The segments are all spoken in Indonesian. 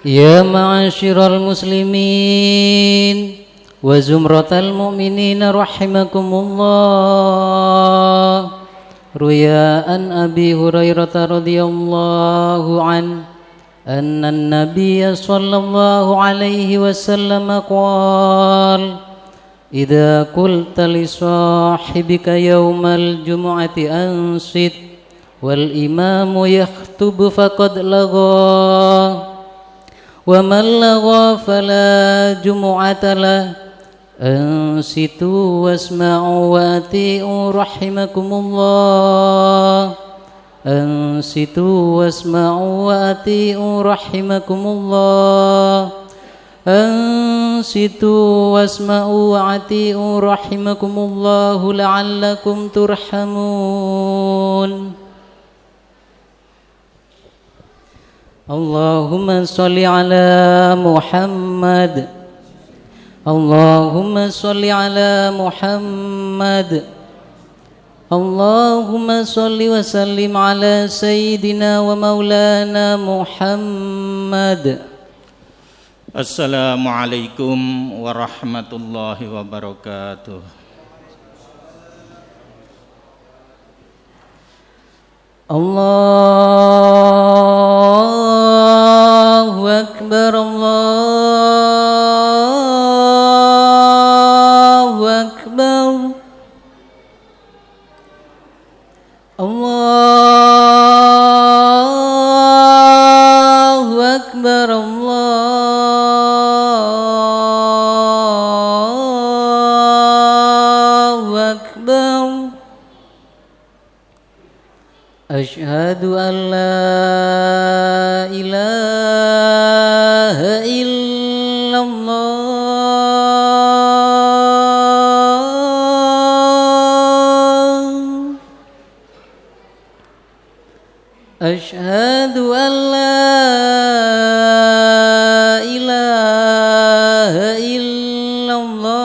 يا معاشر المسلمين وزمرة المؤمنين رحمكم الله. روي عن أبي هريرة رضي الله عنه أن النبي صلى الله عليه وسلم قال: إذا قلت لصاحبك يوم الجمعة أنصت والإمام يخطب فقد لغى، ومن لغى فلا جمعة له. أنصتوا واسمعوا وأطيعوا رحمكم الله. أنصتوا واسمعوا وأطيعوا رحمكم الله. أنصتوا واسمعوا وأطيعوا رحمكم الله لعلكم ترحمون. اللهم صل على محمد. اللهم صل على محمد. اللهم صل وسلم على سيدنا ومولانا محمد. Assalamualaikum warahmatullahi wabarakatuh. Allahu Akbar, Allahu Akbar, Allahu Akbar, Allahu Akbar. Asyhadu an la ilaha illallah. Asyhadu an la ilaha illallah.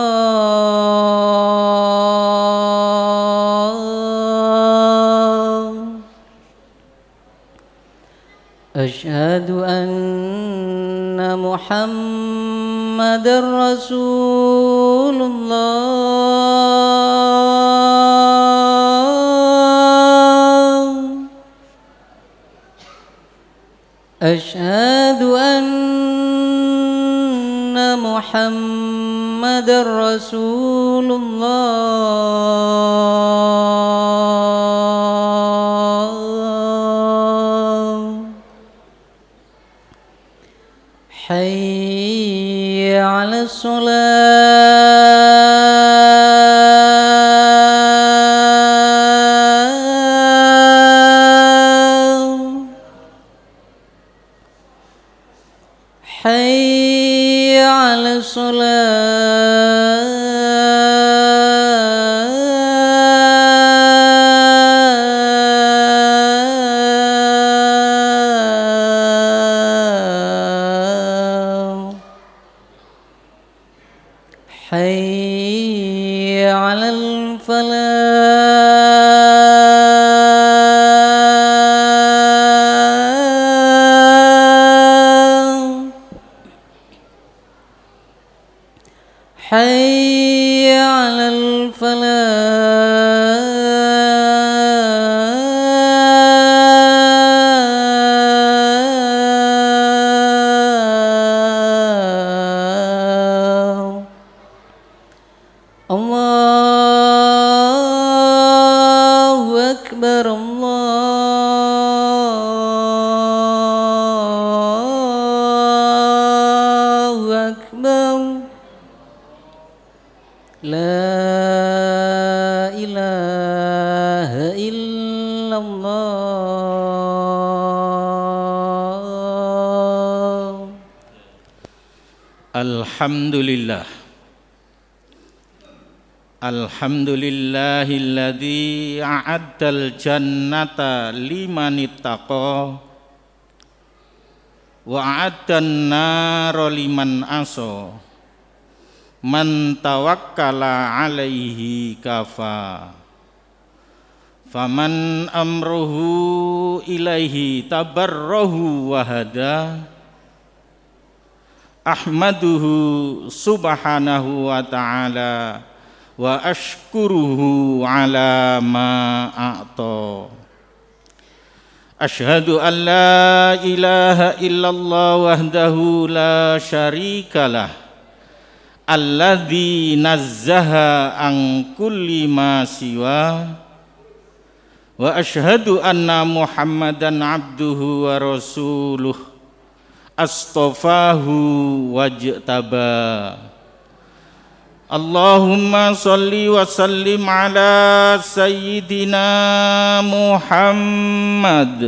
Asyhadu anna Muhammadar Rasulullah. Asyhadu anna Muhammadar Rasulullah. Hayya 'alas shalah. Hayya 'alas shalah. Hayya 'alal falah. Hayya 'alal falah. Allahu Akbar, Allahu Akbar. La ilaha illallah. Alhamdulillah. Alhamdulillahilladzi a'addal jannata limanittaqa wa a'addan nara liman asa. Man tawakkala alaihi kafa. Faman amruhu ilaihi tabarrahu wahada. ahmaduhu subhanahu wa ta'ala wa ashkuruhu ala ma a'ta. Ashhadu an la ilaha illallah wahdahu la syarikalah alladzi nazzaha an kulli ma siwa wa ashhadu anna Muhammadan abduhu wa rasuluh astafahu wajtaba. Allahumma salli wa sallim ala sayyidina Muhammad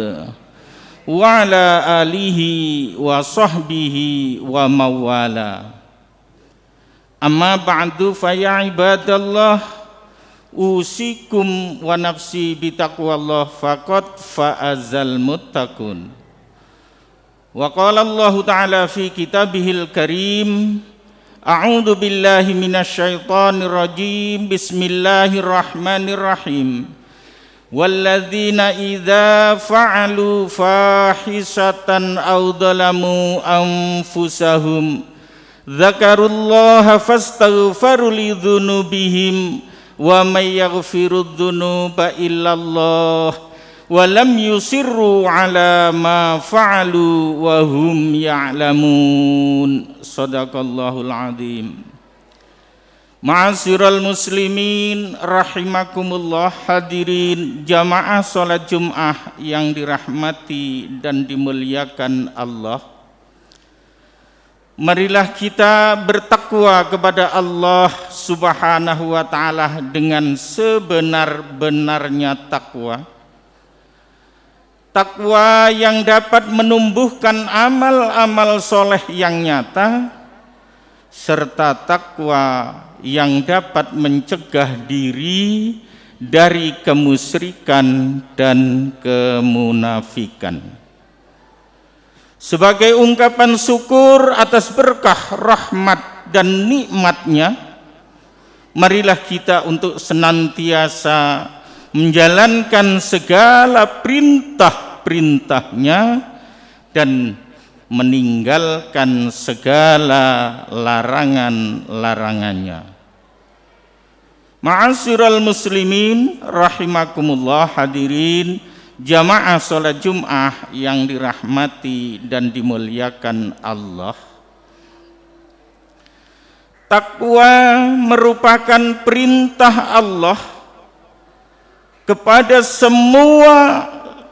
wa ala alihi wa sahbihi wa mawala. Amma ba'du fa ya ibadallah, usikum wa nafsi bitaqwallah faqad fa'azal muttaqun. Wa qala Allah ta'ala fi kitabihil karim, a'udzu billahi minasyaitonir rajim. Bismillahirrahmanirrahim. Walladzina idza fa'alu fahisatan aw dzalamu anfusahum dzakarullaha fastaghfaru lidzunubihim wa may yaghfirudz dzunuba illallah wa lam yusirru ala ma fa'alu wa hum ya'lamun. Shadaqallahul azim. Ma'asyiral muslimin rahimakumullah, hadirin jamaah salat Jumat yang dirahmati dan dimuliakan Allah. Marilah kita bertakwa kepada Allah Subhanahu wa taala dengan sebenar-benarnya takwa. Takwa yang dapat menumbuhkan amal-amal soleh yang nyata, serta takwa yang dapat mencegah diri dari kemusyrikan dan kemunafikan. Sebagai ungkapan syukur atas berkah, rahmat, dan nikmatnya, marilah kita untuk senantiasa menjalankan segala perintah-perintahnya dan meninggalkan segala larangan-larangannya. Ma'asyiral muslimin rahimakumullah, hadirin jamaah salat Jumat yang dirahmati dan dimuliakan Allah. Takwa merupakan perintah Allah kepada semua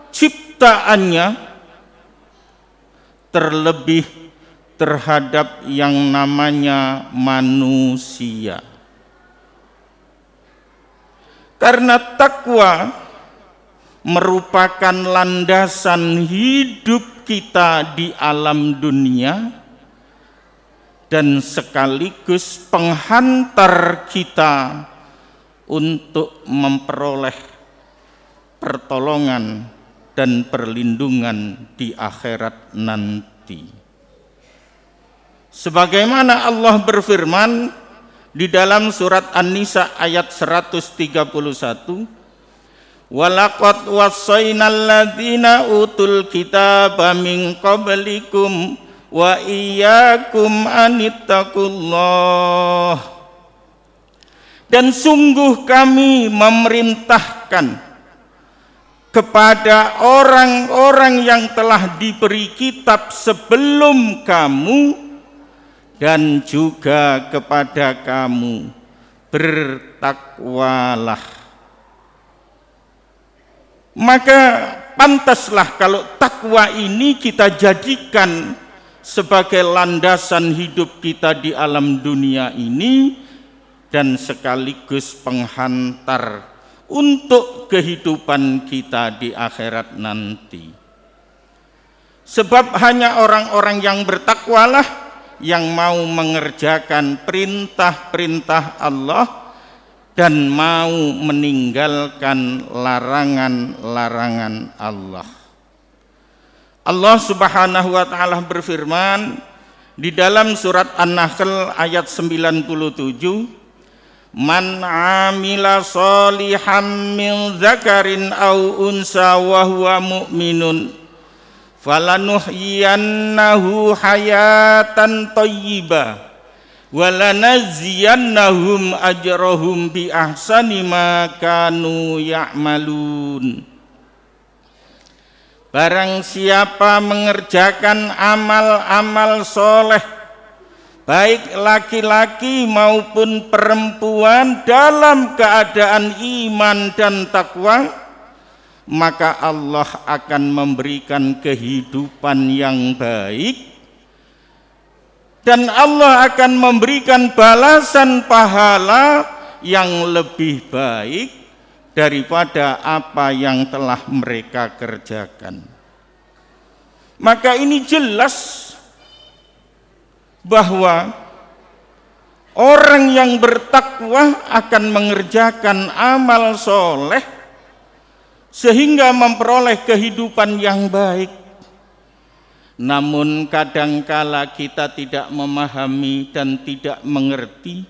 ciptaannya, terlebih terhadap yang namanya manusia. Karena takwa merupakan landasan hidup kita di alam dunia dan sekaligus penghantar kita untuk memperoleh pertolongan dan perlindungan di akhirat nanti. Sebagaimana Allah berfirman di dalam surat An-Nisa ayat 131, walaqad wassaynal ladzina utul kitaba min qablikum wa iyyakum anittaqullah. Dan sungguh kami memerintahkan kepada orang-orang yang telah diberi kitab sebelum kamu dan juga kepada kamu, bertakwalah. Maka pantaslah kalau takwa ini kita jadikan sebagai landasan hidup kita di alam dunia ini dan sekaligus penghantar untuk kehidupan kita di akhirat nanti. Sebab hanya orang-orang yang bertakwalah yang mau mengerjakan perintah-perintah Allah dan mau meninggalkan larangan-larangan Allah. Allah Subhanahu wa taala berfirman di dalam surat An-Nahl ayat 97, man amila sholihan min dzakarin aw unsa wa huwa mu'minun falanuhyiyannahu hayatan thayyibah walanaziyannahum ajrahum bi ahsani ma kanu ya'malun. Barang siapa mengerjakan amal-amal soleh, baik laki-laki maupun perempuan dalam keadaan iman dan takwa, maka Allah akan memberikan kehidupan yang baik dan Allah akan memberikan balasan pahala yang lebih baik daripada apa yang telah mereka kerjakan. Maka ini jelas bahwa orang yang bertakwa akan mengerjakan amal soleh sehingga memperoleh kehidupan yang baik. Namun kadangkala kita tidak memahami dan tidak mengerti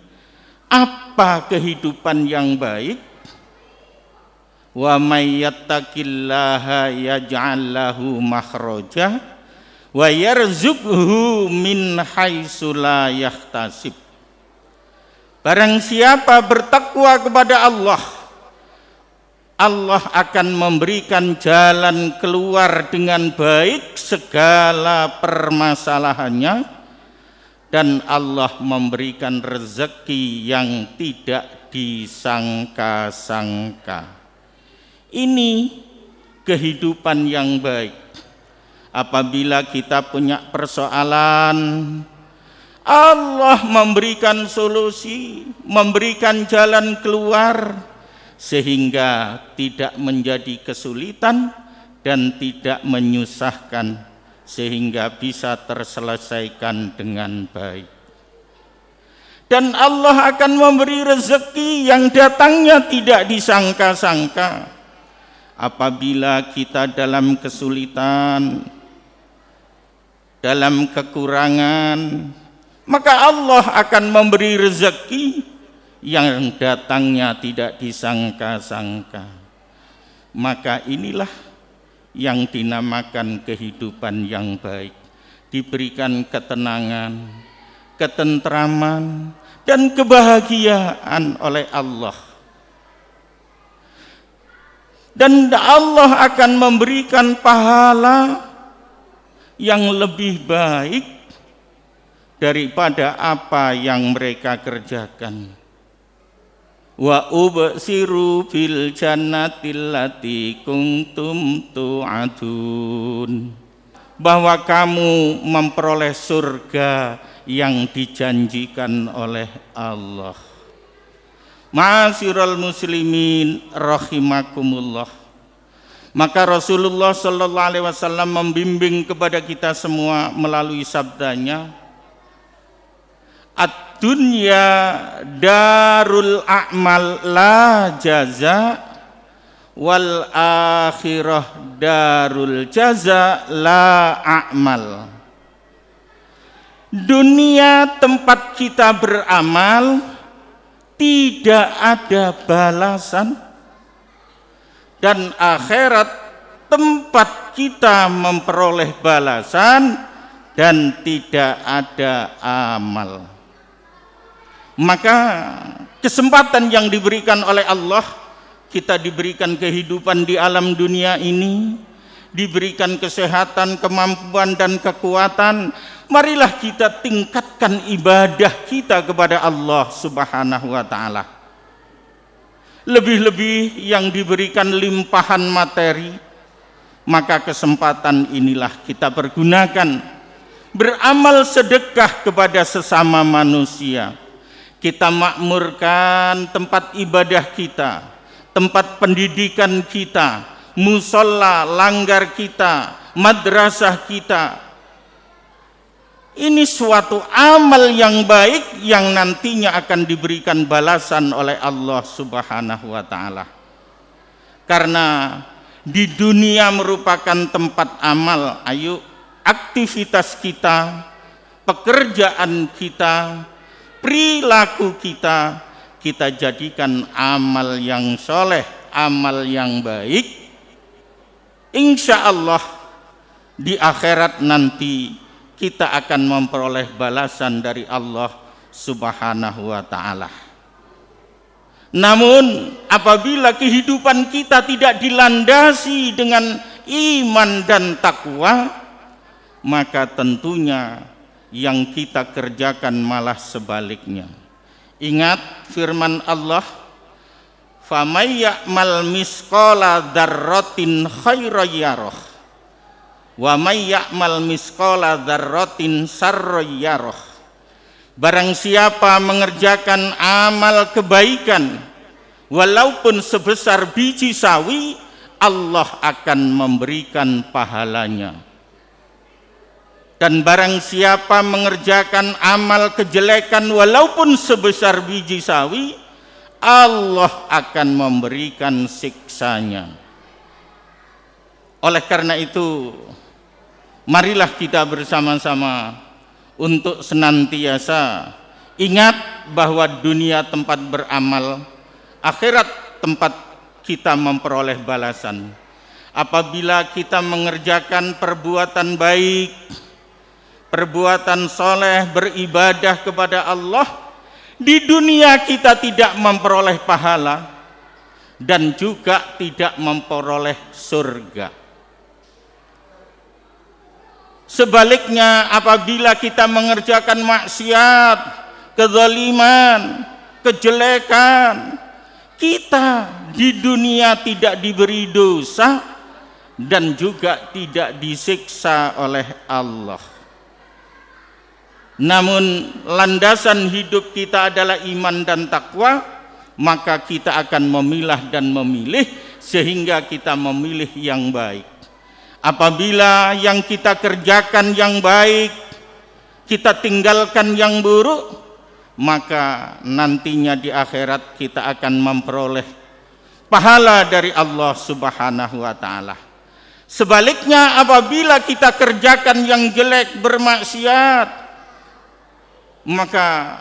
apa kehidupan yang baik. Wa may yattaqillaha yaj'al lahu makhraja wa yarzuqhu min haitsu la yahtasib. Barang siapa bertakwa kepada Allah, Allah akan memberikan jalan keluar dengan baik segala permasalahannya, dan Allah memberikan rezeki yang tidak disangka-sangka. Ini kehidupan yang baik. Apabila kita punya persoalan, Allah memberikan solusi, memberikan jalan keluar sehingga tidak menjadi kesulitan dan tidak menyusahkan, sehingga bisa terselesaikan dengan baik. Dan Allah akan memberi rezeki yang datangnya tidak disangka-sangka. Apabila kita dalam kesulitan, dalam kekurangan, maka Allah akan memberi rezeki yang datangnya tidak disangka-sangka. Maka inilah yang dinamakan kehidupan yang baik. Diberikan ketenangan, ketentraman, dan kebahagiaan oleh Allah. Dan Allah akan memberikan pahala yang lebih baik daripada apa yang mereka kerjakan. Wa ubsiru fil jannatil lati kuntum tu'adun, bahwa kamu memperoleh surga yang dijanjikan oleh Allah. Ma'asyiral muslimin rahimakumullah. Maka Rasulullah sallallahu alaihi wasallam membimbing kepada kita semua melalui sabdanya, ad-dunya darul a'mal la jaza wal akhirah darul jaza la a'mal. Dunia tempat kita beramal tidak ada balasan, dan akhirat tempat kita memperoleh balasan dan tidak ada amal. Maka kesempatan yang diberikan oleh Allah, kita diberikan kehidupan di alam dunia ini, diberikan kesehatan, kemampuan dan kekuatan. Marilah kita tingkatkan ibadah kita kepada Allah Subhanahu wa ta'ala. Lebih-lebih yang diberikan limpahan materi, maka kesempatan inilah kita pergunakan beramal sedekah kepada sesama manusia. Kita makmurkan tempat ibadah kita, tempat pendidikan kita, musola, langgar kita, madrasah kita. Ini suatu amal yang baik yang nantinya akan diberikan balasan oleh Allah Subhanahu wa ta'ala. Karena di dunia merupakan tempat amal. Ayo, aktivitas kita, pekerjaan kita, perilaku kita, kita jadikan amal yang soleh, amal yang baik. Insya Allah di akhirat nanti kita akan memperoleh balasan dari Allah Subhanahu wa ta'ala. Namun apabila kehidupan kita tidak dilandasi dengan iman dan takwa, maka tentunya yang kita kerjakan malah sebaliknya. Ingat firman Allah, "Famay ya'mal misqala dzarratin khairan yarah, wa may ya'mal misqala dzarratin sarran yarah." Barang siapa mengerjakan amal kebaikan walaupun sebesar biji sawi, Allah akan memberikan pahalanya. Dan barang siapa mengerjakan amal kejelekan walaupun sebesar biji sawi, Allah akan memberikan siksanya. Oleh karena itu, marilah kita bersama-sama untuk senantiasa ingat bahwa dunia tempat beramal, akhirat tempat kita memperoleh balasan. Apabila kita mengerjakan perbuatan baik, perbuatan soleh, beribadah kepada Allah, di dunia kita tidak memperoleh pahala dan juga tidak memperoleh surga. Sebaliknya, apabila kita mengerjakan maksiat, kezaliman, kejelekan, kita di dunia tidak diberi dosa dan juga tidak disiksa oleh Allah. Namun landasan hidup kita adalah iman dan takwa, maka kita akan memilah dan memilih sehingga kita memilih yang baik. Apabila yang kita kerjakan yang baik, kita tinggalkan yang buruk, maka nantinya di akhirat kita akan memperoleh pahala dari Allah Subhanahu wa ta'ala. Sebaliknya, apabila kita kerjakan yang jelek, bermaksiat, maka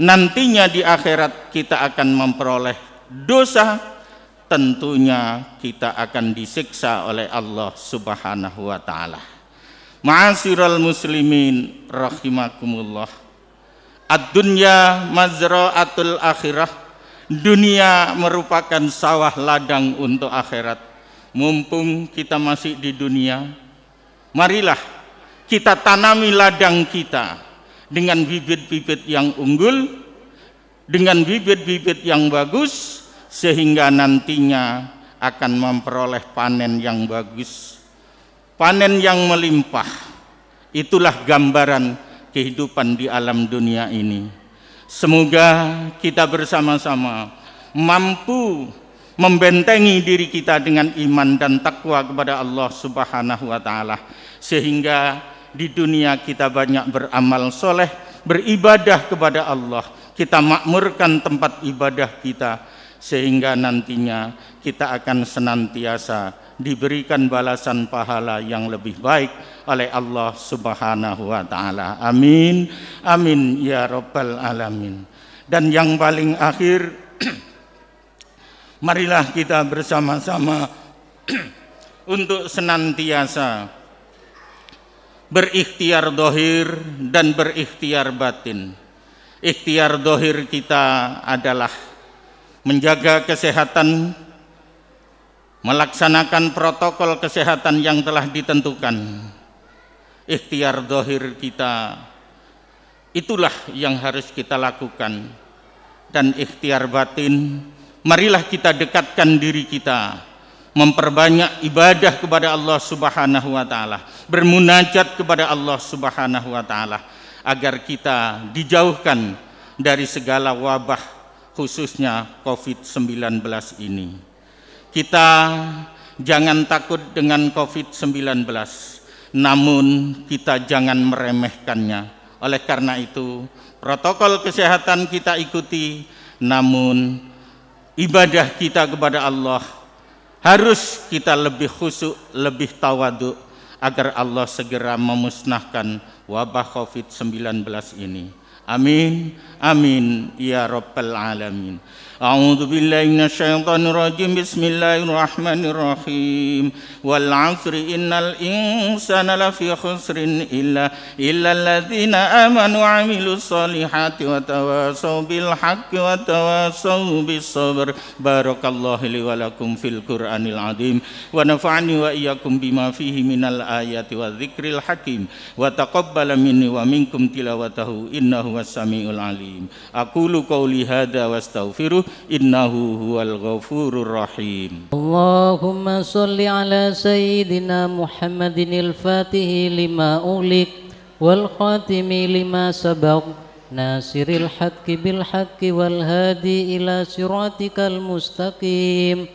nantinya di akhirat kita akan memperoleh dosa, tentunya kita akan disiksa oleh Allah Subhanahu wa ta'ala. Ma'asyiral muslimin rahimakumullah, ad-dunya mazra'atul akhirah. Dunia merupakan sawah ladang untuk akhirat. Mumpung kita masih di dunia, marilah kita tanami ladang kita dengan bibit-bibit yang unggul, dengan bibit-bibit yang bagus, sehingga nantinya akan memperoleh panen yang bagus, panen yang melimpah. Itulah gambaran kehidupan di alam dunia ini. Semoga kita bersama-sama mampu membentengi diri kita dengan iman dan takwa kepada Allah Subhanahu wa ta'ala, sehingga di dunia kita banyak beramal soleh, beribadah kepada Allah, kita makmurkan tempat ibadah kita, sehingga nantinya kita akan senantiasa diberikan balasan pahala yang lebih baik oleh Allah Subhanahu wa ta'ala. Amin, amin ya rabbal alamin. Dan yang paling akhir, marilah kita bersama-sama untuk senantiasa berikhtiar dohir dan berikhtiar batin. Ikhtiar dohir kita adalah menjaga kesehatan, melaksanakan protokol kesehatan yang telah ditentukan. Ikhtiar dohir kita, itulah yang harus kita lakukan. Dan ikhtiar batin, marilah kita dekatkan diri kita, memperbanyak ibadah kepada Allah Subhanahu wa ta'ala, bermunajat kepada Allah Subhanahu wa ta'ala, agar kita dijauhkan dari segala wabah, khususnya COVID-19 ini. Kita jangan takut dengan COVID-19, namun kita jangan meremehkannya. Oleh karena itu, protokol kesehatan kita ikuti, namun ibadah kita kepada Allah harus kita lebih khusyuk, lebih tawadhu, agar Allah segera memusnahkan wabah COVID-19 ini. Amin, amin, ya rabbal alamin. A'udzu billahi minasyaitonir rajim. Bismillahirrahmanirrahim. Wal 'asri innal insana lafi khusrin illa alladzina amanu wa 'amilus solihati wa tawasaw bil haqqi wa tawasaw bis sabr. Barakallahu li wa lakum fil Qur'anil 'azim wa nafa'ani wa iyyakum bima fihi minal ayati wa dzikril hakim wa taqabbala minni wa minkum tilawatahu innahu was-sami'ul 'alim. Aqulu qouli hadza wastaghfiruh innahu huwal ghafurur rahim. Allahumma sholli ala sayyidina Muhammadinil fatihi lima ulik wal khatimi lima sabaq nasiril haqqi bil haqqi wal hadi ila siratikal mustaqim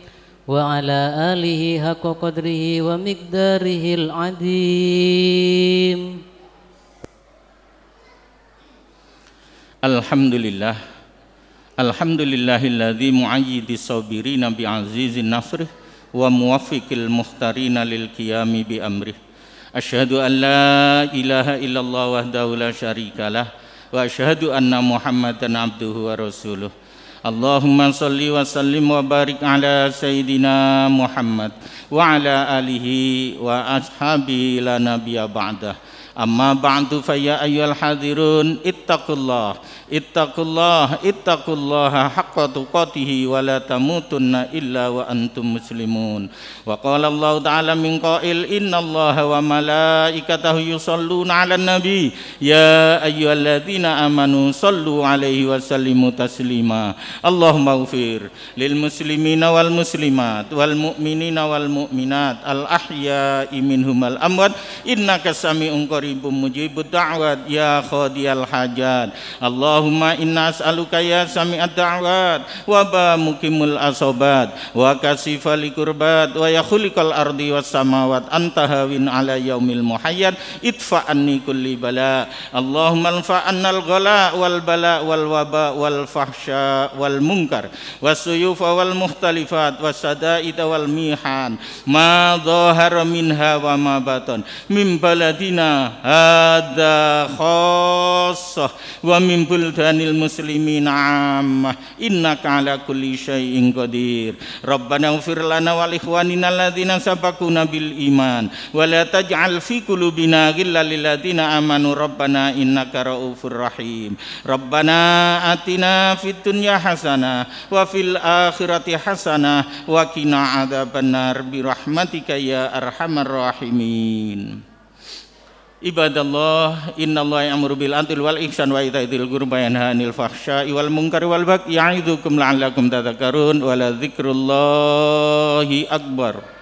wa ala alihi haqqa qadrihi wa miqdarihil adim. Alhamdulillah. Alhamdulillahilladzi mu'ayyidis sabirina bi'azizin nasrih wa muwaffiqil mukhtarina lil qiyami bi amrih. Asyhadu an la ilaha illallah wahdahu la syarikalah wa asyhadu anna Muhammadan abduhu wa rasuluh. Allahumma shalli wa sallim wa barik ala sayyidina Muhammad wa ala alihi wa ashabihi la nabiyya ba'dah. Amma ba'du fa ya ayyuhal hadirun ittaqullaha haqqa tuqatih wa la tamutunna illa wa antum muslimun. Wa qala Allah ta'ala min qail innallaha wa malaikatahu yusholluna 'alan nabi ya ayyuhalladzina amanu shallu 'alaihi wa sallimu taslima. Allahumma ighfir lil muslimina wal muslimat wal mu'minina wal mu'minat al ahya'i minhum al amwat innaka sami'un qaribun mujibud da'wat ya qadiyal hajat. Allahumma inna as'aluka ya sami'ad da'wat wa ba muqimul asobat wa kasifal kurbat wa ya khuliqal ardi was samawat anta hawin ala yaumil muhayyad idfa anni kulli bala. Allahumma anfa'anna al ghala wal bala wal waba wal fahsya wal munkar was suyufa wal mukhtalifat was sadaid wal mihan ma dhahara minha wa ma batan min baladina hadza khassah wa min buldanil muslimin ammah innaka ala kulli syai'in qadir. Rabbana ighfir lana wa li ikhwanina alladzina sabaquna bil iman wa la taj'al fi qulubina ghillan lil ladzina amanu rabbana innaka raufur rahim. Rabbana atina fid dunya hasanah wa fil akhirati hasanah wa qina adzabannar bi rahmatika ya arhamar rahimin. Ibadallah, innallaha ya'muru bil 'adli wal ihsan wa ita'i dzil qurba wa yanha 'anil fahsya'i wal munkari wal bagyi ya'idzukum la'allakum tadhakkarun wa la dzikrullahi akbar.